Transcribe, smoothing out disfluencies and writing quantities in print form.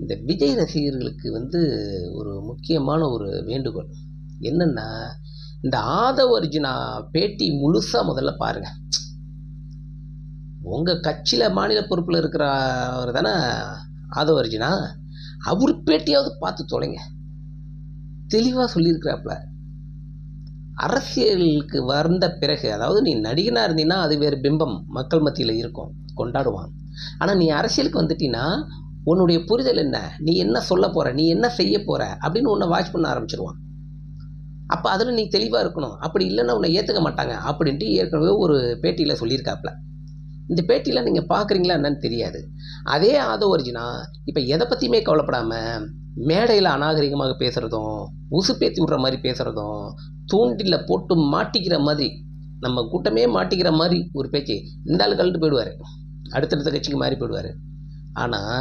இந்த விஜய் ரசிகர்களுக்கு ஒரு முக்கியமான ஒரு வேண்டுகோள் என்னன்னா, இந்த ஆதவ் அர்ஜுனா பேட்டி முழுசாக முதல்ல பாருங்கள். உங்கள் கட்சியில் மாநில பொறுப்பில் இருக்கிறவர் தானே ஆதவ் அர்ஜுனா, அவர் பேட்டியாவது பார்த்து தொலைங்க. தெளிவாக சொல்லியிருக்கிறாப்புல. அரசியலுக்கு வந்த பிறகு, அதாவது நீ நடிகனாக இருந்தீன்னா அது வேறு பிம்பம் மக்கள் மத்தியில் இருக்கும், கொண்டாடுவான். ஆனால் நீ அரசியலுக்கு வந்துட்டீன்னா உன்னுடைய புரிதல் என்ன, நீ என்ன சொல்ல போகிற, நீ என்ன செய்ய போகிற அப்படின்னு உன்னை வாட்ச் பண்ண ஆரம்பிச்சிருவான். அப்போ அதில் நீ தெளிவாக இருக்கணும். அப்படி இல்லைன்னா உன்னை ஏற்றுக்க மாட்டாங்க அப்படின்ட்டு ஏற்கனவே ஒரு பேட்டியில் சொல்லியிருக்காப்புல. இந்த பேட்டியில் நீங்கள் பார்க்குறீங்களா என்னன்னு தெரியாது. அதே ஆதவ் அர்ஜுனா இப்போ எதை பற்றியுமே கவலைப்படாமல் மேடையில் அநாகரிகமாக பேசுகிறதும், உசுப்பேத்தி விட்ற மாதிரி பேசுகிறதும், தூண்டில் போட்டு மாட்டிக்கிற மாதிரி, நம்ம கூட்டமே மாட்டிக்கிற மாதிரி ஒரு பேச்சு, இந்த ஆள் கழட்டு போயிடுவார், அடுத்தடுத்த கட்சிக்கு மாறி போயிடுவார். ஆனால்